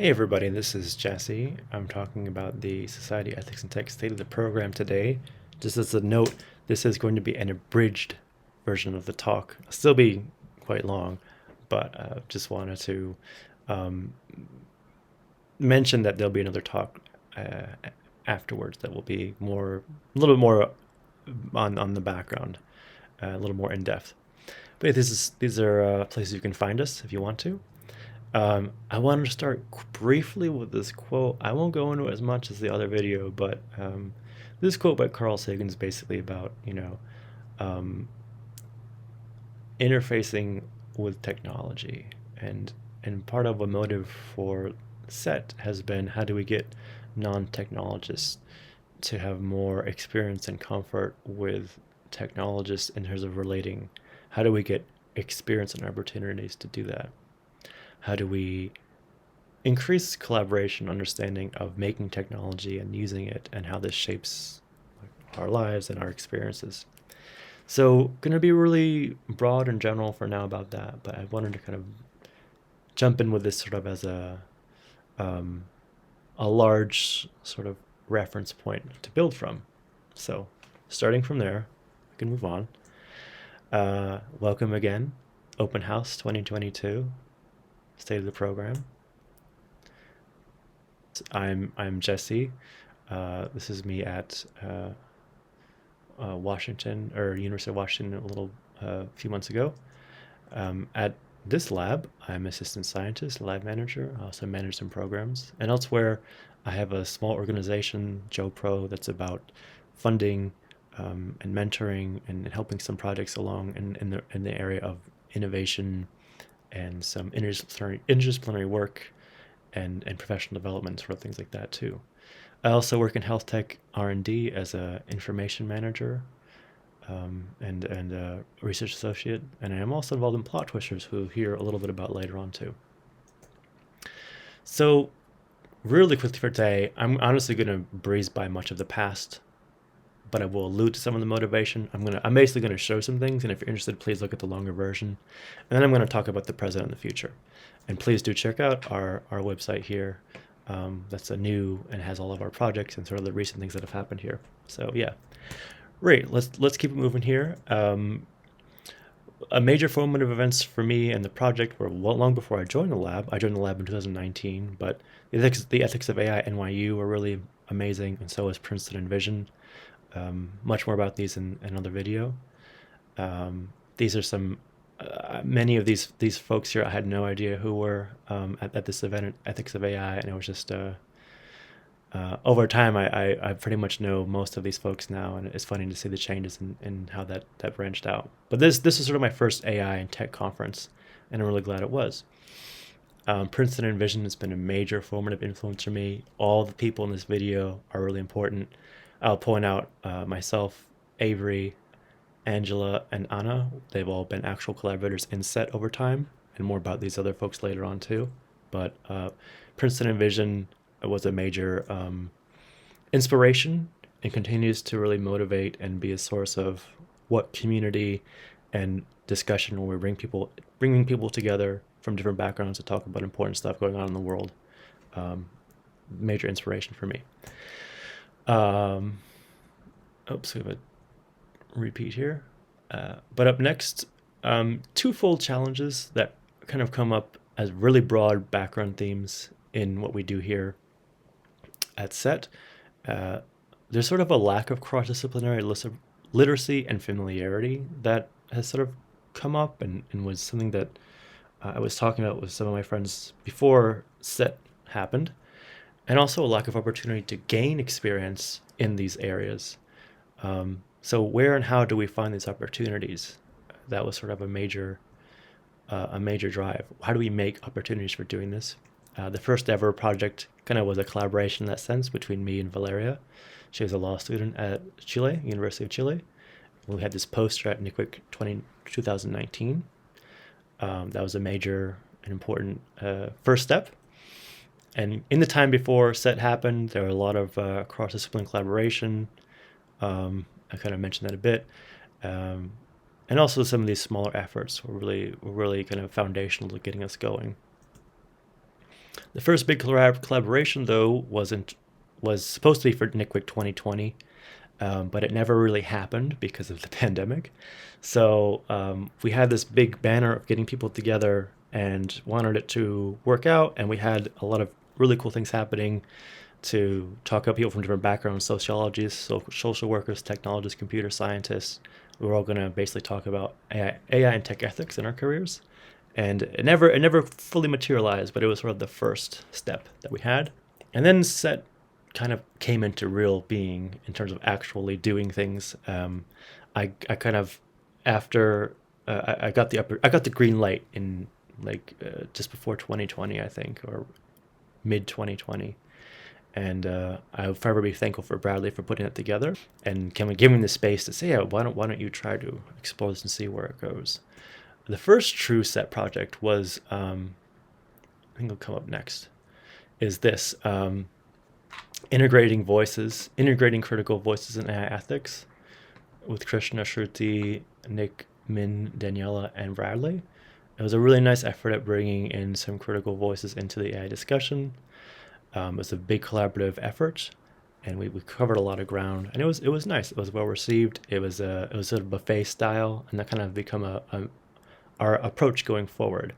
Hey everybody, this is Jesse. I'm talking about the Society Ethics and Tech State of the Program today. Just as a note, this is going to be an abridged version of the talk. It'll still be quite long, but just wanted to um, mention that there'll be another talk uh, afterwards that will be a little bit more on the background, a little more in depth. But yeah, these are places you can find us if you want to. I wanted to start briefly with this quote. I won't go into it as much as the other video, but this quote by Carl Sagan is basically about, um, interfacing with technology. And part of a motive for SET has been how do we get non-technologists to have more experience and comfort with technologists in terms of relating? How do we get experience and opportunities to do that? How do we increase collaboration, understanding of making technology and using it, and how this shapes our lives and our experiences? So, going to be really broad and general for now about that, but I wanted to kind of jump in with this sort of as um, a large sort of reference point to build from. So, starting from there, we can move on. Welcome again, Open House 2022, State of the Program. I'm Jesse. This is me at Washington or University of Washington a little few months ago. At this lab, I'm assistant scientist, lab manager. I also manage some programs. And elsewhere, I have a small organization, JoePro, that's about funding and mentoring and helping some projects along in the area of innovation and some interdisciplinary work and professional development, sort of things like that too. I also work in health tech R&D as a information manager and a research associate, and I am also involved in Plot Twisters, who we'll hear a little bit about later on too. So, really quickly for today, I'm honestly going to breeze by much of the past, but I will allude to some of the motivation. I'm basically going to show some things, and if you're interested, please look at the longer version. And then I'm going to talk about the present and the future. And please do check out our website here. That's a new and has all of our projects and sort of the recent things that have happened here. So yeah, great. Let's keep it moving here. A major formative events for me and the project were long before I joined the lab. I joined the lab in 2019, but the ethics of AI at NYU were really amazing, and so was Princeton and Vision. Much more about these in another video. These are some many of these folks here. I had no idea who were at this event, Ethics of AI, and it was just over time I pretty much know most of these folks now, and it's funny to see the changes in how that branched out. But this is sort of my first AI and tech conference, and I'm really glad it was. Princeton and Vision has been a major formative influence for me. All the people in this video are really important. I'll point out myself, Avery, Angela, and Anna. They've all been actual collaborators in SET over time, and more about these other folks later on too. But Princeton and Vision was a major inspiration and continues to really motivate and be a source of what community and discussion when we bringing people together from different backgrounds to talk about important stuff going on in the world. Major inspiration for me. Oops, we have a repeat here. But up next, twofold challenges that kind of come up as really broad background themes in what we do here at SET. There's sort of a lack of cross-disciplinary literacy and familiarity that has sort of come up and was something that I was talking about with some of my friends before SET happened, and also a lack of opportunity to gain experience in these areas. So where and how do we find these opportunities? That was sort of a major drive. How do we make opportunities for doing this? The first ever project kind of was a collaboration in that sense between me and Valeria. She was a law student at University of Chile. We had this poster at NICWIC 2019. That was a major and important first step. And in the time before SET happened, there were a lot of cross-disciplinary collaboration. I kind of mentioned that a bit. And also some of these smaller efforts were really kind of foundational to getting us going. The first big collaboration, though, was supposed to be for NICWIC 2020, but it never really happened because of the pandemic. So we had this big banner of getting people together and wanted it to work out, and we had a lot of really cool things happening to talk about people from different backgrounds: sociologists, social workers, technologists, computer scientists. We were all going to basically talk about AI and tech ethics in our careers. And it never fully materialized, but it was sort of the first step that we had. And then set kind of came into real being in terms of actually doing things. I kind of after I got the green light in like just before 2020, I think, or mid 2020. And I'll forever be thankful for Bradley for putting it together and giving the space to say, yeah, why don't you try to explore this and see where it goes. The first true set project was, I think it'll come up next, is this integrating critical voices in AI ethics with Krishna, Shruti, Nick, Min, Daniela, and Bradley. It was a really nice effort at bringing in some critical voices into the AI discussion. It was a big collaborative effort, and we covered a lot of ground, and it was nice. It was well received. It was sort of buffet style, and that kind of become our approach going forward.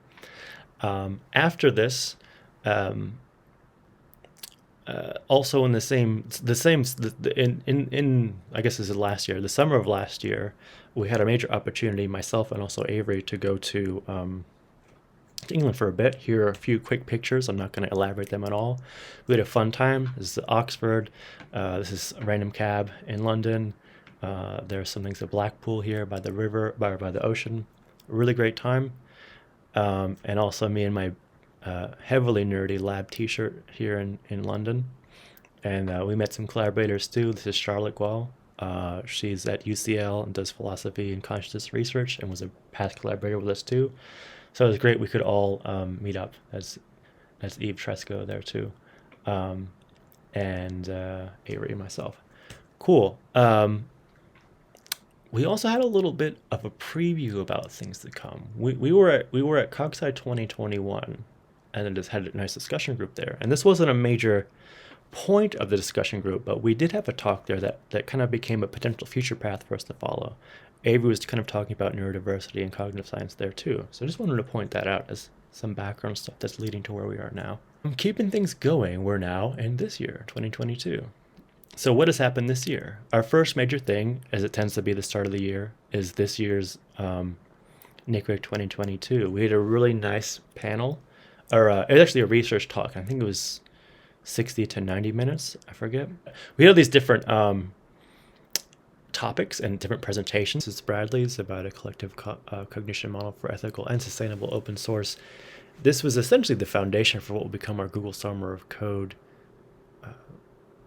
After this, also in in I guess this is last year, the summer of last year, we had a major opportunity, myself and also Avery, to go to England for a bit. Here are a few quick pictures. I'm not going to elaborate them at all. We had a fun time. This is Oxford. This is a random cab in London. There's some things at Blackpool here by the river, by the ocean. Really great time. And also me in my heavily nerdy lab t-shirt here in London. And we met some collaborators too. This is Charlotte Gual. She's at UCL and does philosophy and consciousness research and was a past collaborator with us too. So it was great we could all meet up as Eve Tresco there too, and Avery and myself. Cool. We also had a little bit of a preview about things to come. We were at Cogside 2021, and then just had a nice discussion group there. And this wasn't a major point of the discussion group, but we did have a talk there that kind of became a potential future path for us to follow. Avery was kind of talking about neurodiversity and cognitive science there too. So I just wanted to point that out as some background stuff that's leading to where we are now. I'm keeping things going. We're now in this year, 2022. So what has happened this year? Our first major thing, as it tends to be the start of the year, is this year's NICWIC 2022. We had a really nice panel, or it was actually a research talk. I think it was 60 to 90 minutes. I forget. We had these different topics and different presentations. It's Bradley's about a collective cognition model for ethical and sustainable open source. This was essentially the foundation for what will become our Google Summer of Code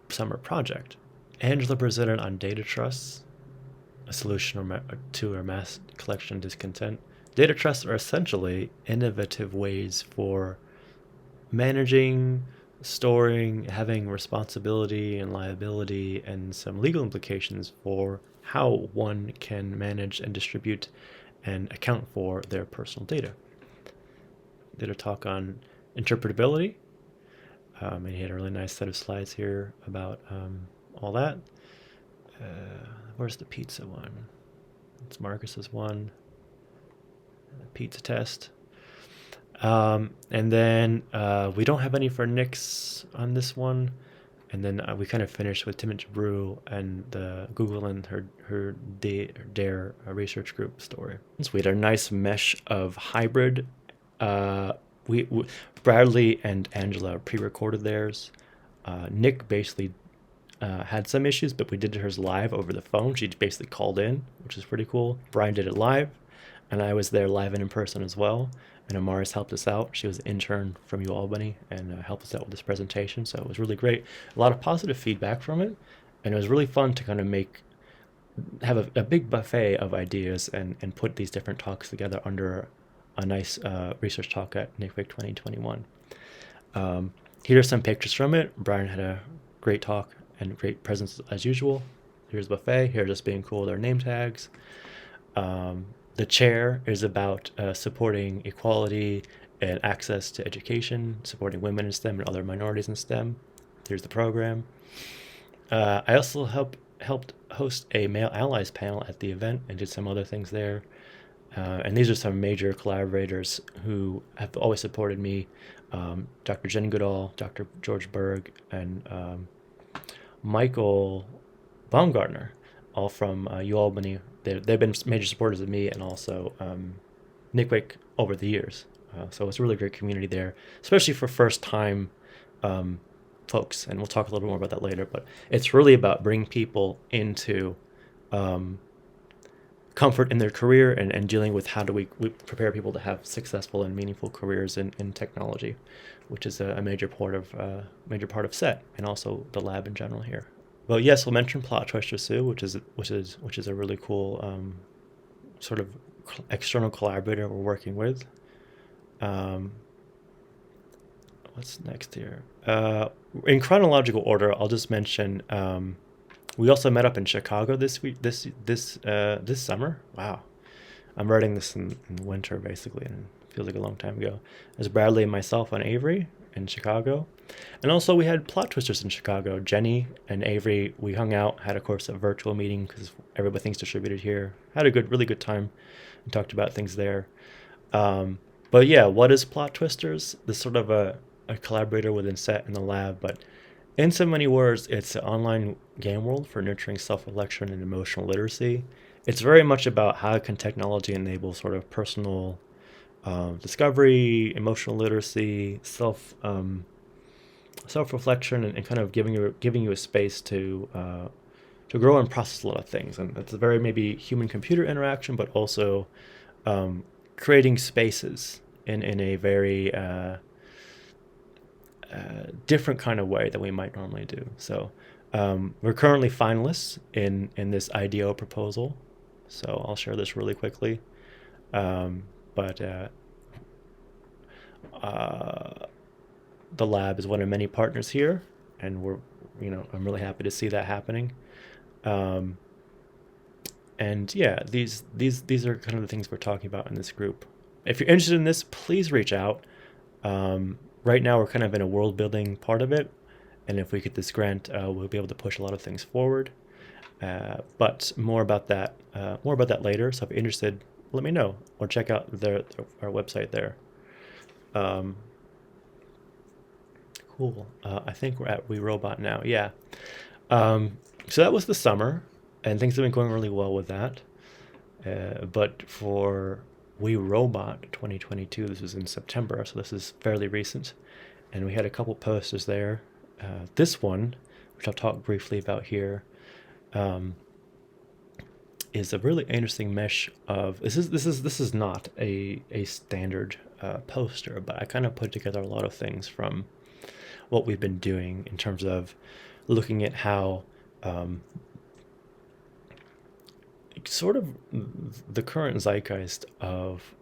summer project. Angela presented on data trusts, a solution to our mass collection discontent. Data trusts are essentially innovative ways for managing, storing, having responsibility and liability, and some legal implications for how one can manage and distribute and account for their personal data. Did a talk on interpretability, and he had a really nice set of slides here about all that. Where's the pizza one? It's Marcus's one. The pizza test. And then we don't have any for Nick's on this one. And then we kind of finished with Timothy Brew and the Google and her DARE research group story. So we had a nice mesh of hybrid. We Bradley and Angela pre-recorded theirs. Nick basically had some issues, but we did hers live over the phone. She basically called in, which is pretty cool. Brian did it live, and I was there live and in person as well. And Amaris helped us out. She was an intern from UAlbany and helped us out with this presentation. So it was really great. A lot of positive feedback from it. And it was really fun to kind of have a big buffet of ideas and put these different talks together under a nice research talk at NICWIC 2021. Here are some pictures from it. Brian had a great talk and great presence as usual. Here's buffet. Here's us being cool with our name tags. The chair is about supporting equality and access to education, supporting women in STEM and other minorities in STEM. Here's the program. I also helped host a male allies panel at the event and did some other things there. And these are some major collaborators who have always supported me. Dr. Jen Goodall, Dr. George Berg, and Michael Baumgartner, all from UAlbany. They've been major supporters of me and also NICWIC over the years. So it's a really great community there, especially for first-time folks. And we'll talk a little more about that later. But it's really about bringing people into comfort in their career and dealing with how do we prepare people to have successful and meaningful careers in technology, which is a major part of SET and also the lab in general here. Well, yes, we'll mention Plot Twister Sue, which is a really cool sort of external collaborator we're working with. What's next here? In chronological order, I'll just mention we also met up in Chicago this summer. Wow, I'm writing this in winter basically, and it feels like a long time ago. As Bradley and myself and Avery in Chicago, and also we had Plot Twisters in Chicago. Jenny and Avery, we hung out, had of course a virtual meeting because everything's distributed here. Had a really good time, and talked about things there. But yeah, what is Plot Twisters? This sort of a collaborator within SET in the lab, but in so many words, it's an online game world for nurturing self-reflection and emotional literacy. It's very much about how can technology enable sort of personal discovery, emotional literacy, self-reflection, and kind of giving you a space to grow and process a lot of things. And it's a very maybe human-computer interaction, but also creating spaces in a very different kind of way than we might normally do. So we're currently finalists in this IDO proposal. So I'll share this really quickly. But the lab is one of many partners here, and I'm really happy to see that happening. And yeah, these are kind of the things we're talking about in this group. If you're interested in this, please reach out. Right now, we're kind of in a world building part of it, and if we get this grant, we'll be able to push a lot of things forward. But more about that later. So if you're interested, let me know or check out our website there. Cool. I think we're at We Robot now. Yeah. So that was the summer, and things have been going really well with that. But for We Robot 2022, this was in September, so this is fairly recent, and we had a couple posters there. This one, which I'll talk briefly about here, is a really interesting mesh of this is not a standard poster, but I kind of put together a lot of things from what we've been doing in terms of looking at how sort of the current zeitgeist of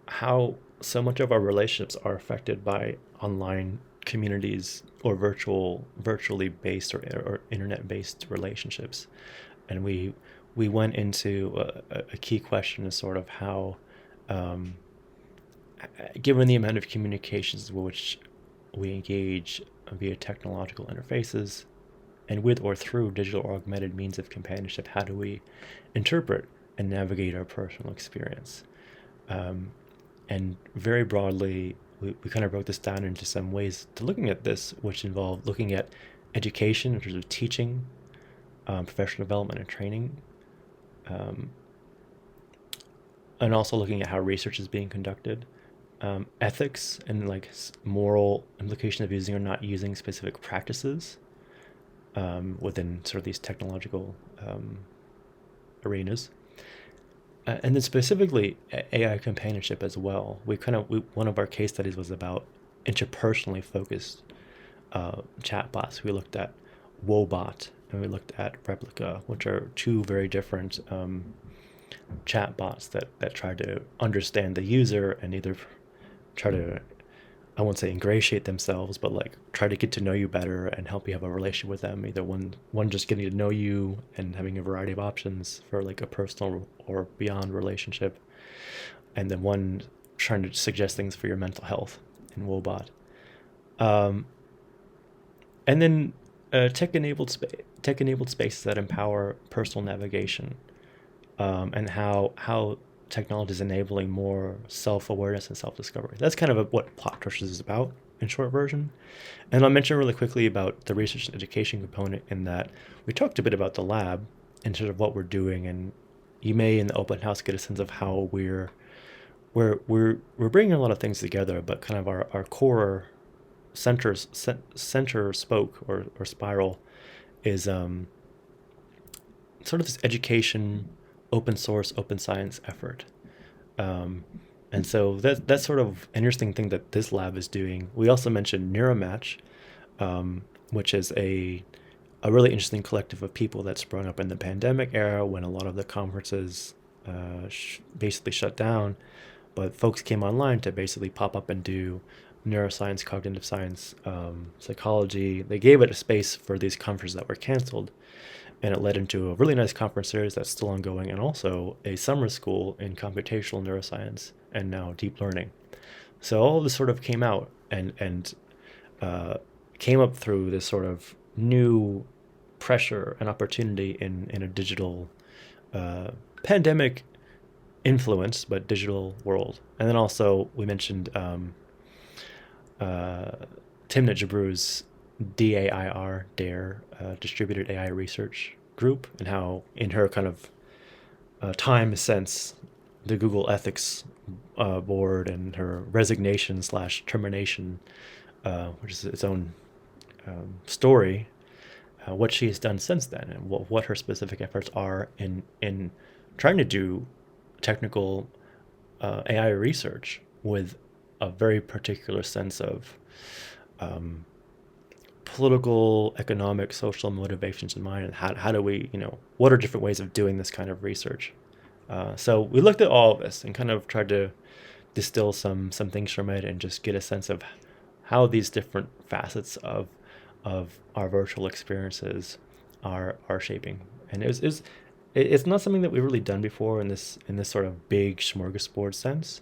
how so much of our relationships are affected by online communities or virtually based or internet based relationships. And we went into a key question is sort of how, given the amount of communications which we engage via technological interfaces and with or through digital or augmented means of companionship, how do we interpret and navigate our personal experience? And very broadly, we kind of broke this down into some ways to looking at this, which involve looking at education in terms of teaching, professional development and training, and also looking at how research is being conducted, ethics and like moral implication of using or not using specific practices within sort of these technological arenas. And then specifically AI companionship as well. One of our case studies was about interpersonally focused chatbots. We looked at Wobot and we looked at Replica, which are two very different chatbots that try to understand the user and either try to, I won't say ingratiate themselves, but like try to get to know you better and help you have a relationship with them. Either one just getting to know you and having a variety of options for like a personal or beyond relationship, and then one trying to suggest things for your mental health in Wobot. Um, and then tech enabled spaces that empower personal navigation, and how technology is enabling more self awareness and self discovery. That's kind of what Plot Twisters is about in short version. And I'll mention really quickly about the research and education component in that we talked a bit about the lab and sort of what we're doing, and you may in the open house get a sense of how we're bringing a lot of things together, but kind of our core center spoke or spiral is sort of this education, open source, open science effort. Um, and so that's sort of an interesting thing that this lab is doing. We also mentioned Neuromatch, which is a really interesting collective of people that sprung up in the pandemic era when a lot of the conferences basically shut down. But folks came online to basically pop up and do neuroscience, cognitive science, psychology. They gave it a space for these conferences that were canceled, and it led into a really nice conference series that's still ongoing, and also a summer school in computational neuroscience and now deep learning. So all of this sort of came out and came up through this sort of new pressure and opportunity in a digital pandemic influenced but digital world. And then also we mentioned Timnit Jabrew's DAIR, Distributed AI Research Group, and how in her kind of time since the Google Ethics Board and her resignation slash termination, which is its own story, what she has done since then, and what her specific efforts are in trying to do technical AI research with a very particular sense of political, economic, social motivations in mind, and how do we, what are different ways of doing this kind of research? So we looked at all of this and kind of tried to distill some things from it and just get a sense of how these different facets of our virtual experiences are shaping. And it's not something that we've really done before in this sort of big smorgasbord sense,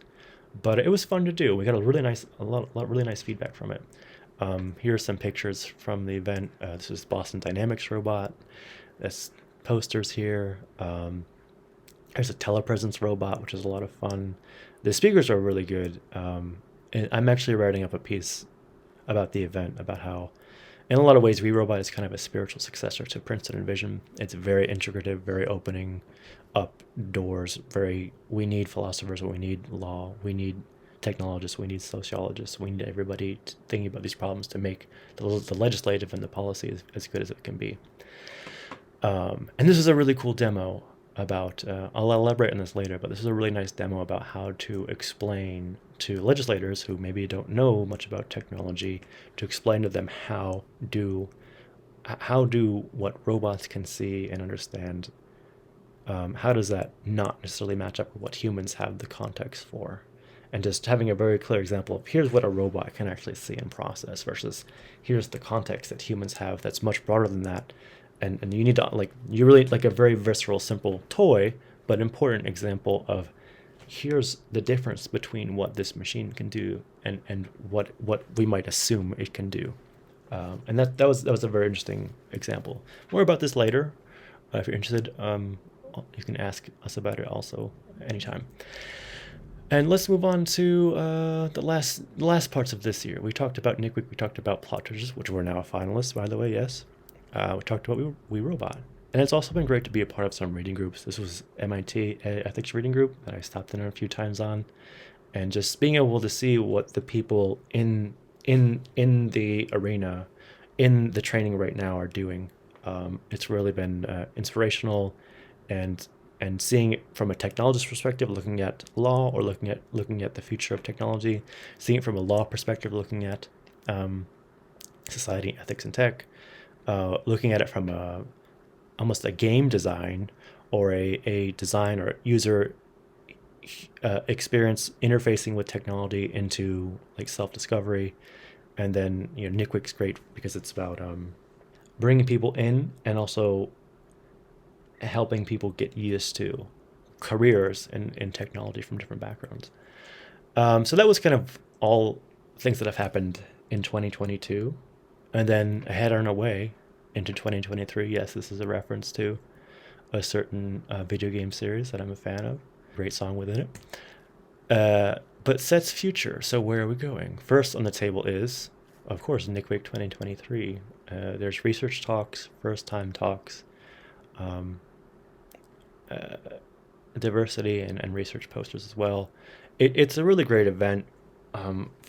but it was fun to do. We got a lot really nice feedback from it. Here are some pictures from the event. This is Boston Dynamics robot. There's posters here. There's a telepresence robot, which is a lot of fun. The speakers are really good. And I'm actually writing up a piece about the event, about how, in a lot of ways, WeRobot is kind of a spiritual successor to Princeton Envision. It's very integrative, very opening up doors. We need philosophers, we need law, we need technologists, we need sociologists, we need everybody thinking about these problems to make the legislative and the policy as good as it can be. And this is a really cool demo about, I'll elaborate on this later, but this is a really nice demo about how to explain to legislators who maybe don't know much about technology, to explain to them how do what robots can see and understand, how does that not necessarily match up with what humans have the context for? And just having a very clear example of here's what a robot can actually see and process versus here's the context that humans have that's much broader than that. And you need to, you really, a very visceral, simple toy, but important example of here's the difference between what this machine can do and what we might assume it can do. And that was a very interesting example. More about this later. If you're interested, you can ask us about it also anytime. And let's move on to the last parts of this year. We talked about NICWIC, we talked about Plot Twisters, which we're now a finalist, by the way, yes. We talked about WeRobot. And it's also been great to be a part of some reading groups. This was MIT Ethics Reading Group that I stopped in a few times on. And just being able to see what the people in the arena, in the training right now are doing. It's really been inspirational, and seeing it from a technologist perspective, looking at law, or looking at the future of technology, seeing it from a law perspective, looking at society, ethics, and tech, looking at it from almost a game design or a design or user experience interfacing with technology into self-discovery. And then NICWIC's great because it's about bringing people in and also helping people get used to careers in technology from different backgrounds. So that was kind of all things that have happened in 2022. And then ahead on our way into 2023. Yes, this is a reference to a certain video game series that I'm a fan of. Great song within it. But sets future. So where are we going? First on the table is, of course, Nick Week 2023. There's research talks, first time talks, um, uh, diversity and research posters as well. It's a really great event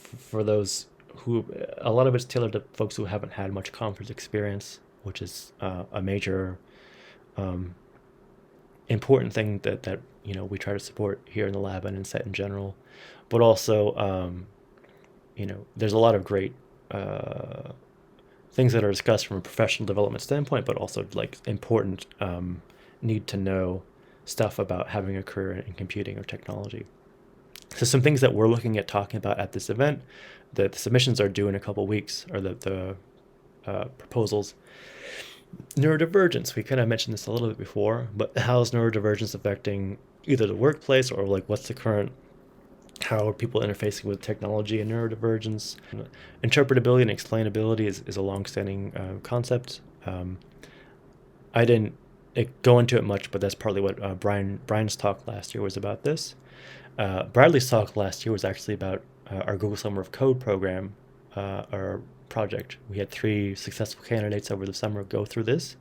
for those who, a lot of it's tailored to folks who haven't had much conference experience, which is a major um, important thing that we try to support here in the lab and in SET in general. But also, there's a lot of great things that are discussed from a professional development standpoint, but also like important need to know stuff about having a career in computing or technology. So some things that we're looking at talking about at this event, the submissions are due in a couple weeks, or the proposals. Neurodivergence, we kind of mentioned this a little bit before, but how is neurodivergence affecting either the workplace, or like what's the current, how are people interfacing with technology and neurodivergence? Interpretability and explainability is a longstanding concept. I didn't go into it much, but that's partly what Brian's talk last year was about this. Bradley's talk last year was actually about our Google Summer of Code program, our project. We had 3 successful candidates over the summer go through this,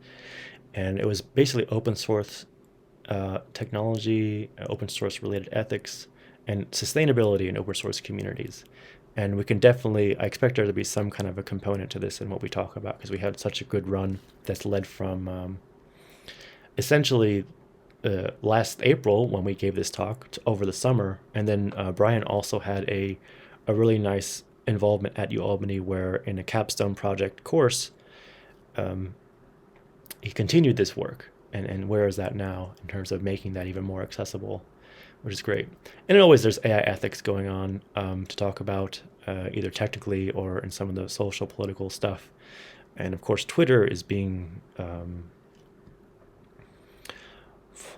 and it was basically open source technology, open source related ethics, and sustainability in open source communities. And we can definitely, I expect there to be some kind of a component to this in what we talk about, because we had such a good run that's led from essentially last April when we gave this talk over the summer. And then Brian also had a really nice involvement at UAlbany, where in a capstone project course, he continued this work. And where is that now in terms of making that even more accessible, which is great. And always there's AI ethics going on to talk about, either technically or in some of the social political stuff. And of course, Twitter is being,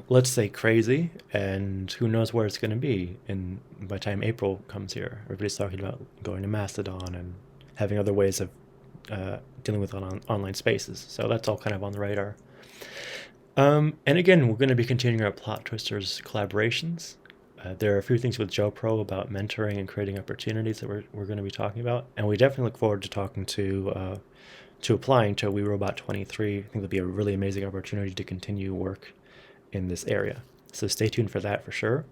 let's say, crazy, and who knows where it's going to be. And by the time April comes here, everybody's talking about going to Mastodon and having other ways of dealing with online spaces. So that's all kind of on the radar. And again, we're going to be continuing our Plot Twisters collaborations. There are a few things with Joe Pro about mentoring and creating opportunities that we're going to be talking about. And we definitely look forward to talking to applying to We Robot 23. I think it'll be a really amazing opportunity to continue work in this area. So stay tuned for that for sure.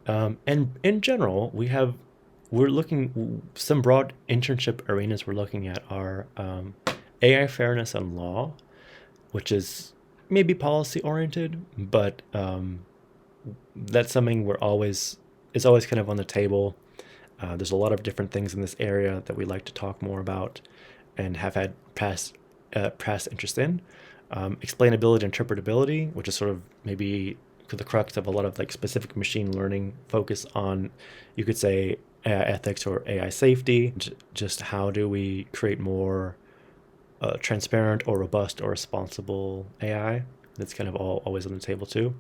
And in general, we're looking, some broad internship arenas we're looking at are AI fairness and law, which is maybe policy oriented, but that's something is always kind of on the table. There's a lot of different things in this area that we like to talk more about and have had past interest in. Explainability and interpretability, which is sort of maybe the crux of a lot of like specific machine learning focus on, you could say, AI ethics or AI safety. Just how do we create more transparent or robust or responsible AI? That's kind of always on the table too.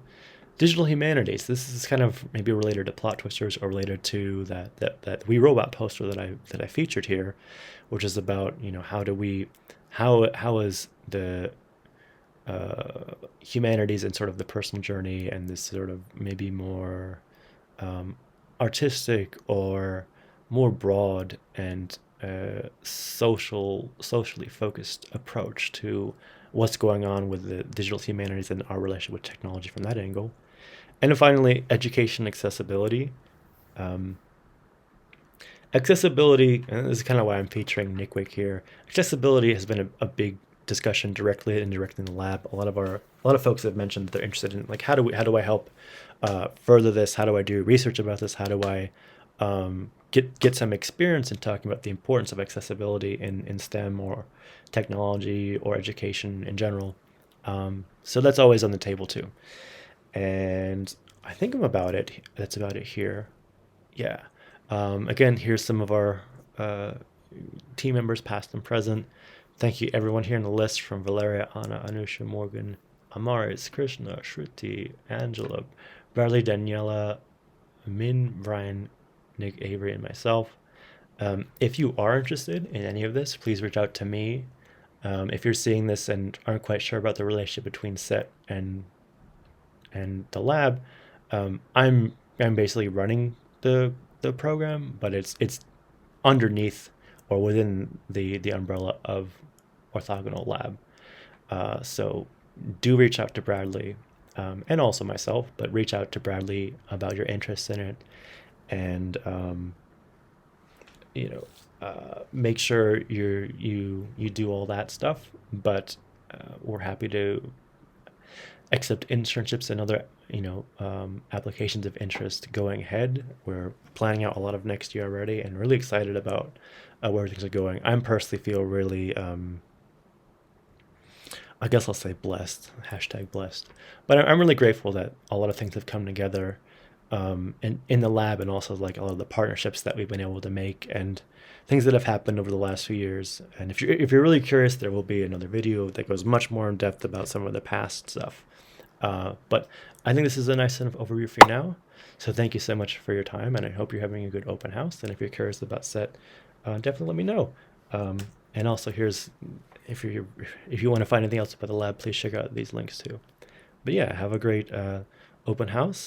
Digital humanities. This is kind of maybe related to Plot Twisters or related to that We Robot poster that I featured here, which is about how is the humanities and sort of the personal journey and this sort of maybe more artistic or more broad and socially focused approach to what's going on with the digital humanities and our relationship with technology from that angle. And then finally, education accessibility. Accessibility, and this is kind of why I'm featuring Nick Wick here. Accessibility has been a big discussion directly and indirectly in the lab. A lot of folks have mentioned that they're interested in like how do I help further this? How do I do research about this? How do I get some experience in talking about the importance of accessibility in STEM or technology or education in general? So that's always on the table too. And I think that's about it here. Yeah. Again, here's some of our team members, past and present. Thank you everyone here in the list, from Valeria, Anna, Anusha, Morgan, Amaris, Krishna, Shruti, Angela, Bradley, Daniela, Min, Brian, Nick, Avery, and myself. If you are interested in any of this, please reach out to me. If you're seeing this and aren't quite sure about the relationship between set and the lab, I'm basically running the program, but it's underneath or within the umbrella of orthogonal lab. So do reach out to Bradley, and also myself, but reach out to Bradley about your interest in it, and you know, make sure you do all that stuff. But we're happy to accept internships and other applications of interest going ahead. We're planning out a lot of next year already, and really excited about where things are going. I'm personally feel really I guess I'll say blessed, hashtag blessed. But I'm really grateful that a lot of things have come together in the lab, and also like a lot of the partnerships that we've been able to make, and things that have happened over the last few years. And if you're really curious, there will be another video that goes much more in depth about some of the past stuff. But I think this is a nice enough overview for you now. So thank you so much for your time, and I hope you're having a good open house. And if you're curious about set, definitely let me know. And also, here's if you want to find anything else about the lab, please check out these links too. But yeah, have a great open house,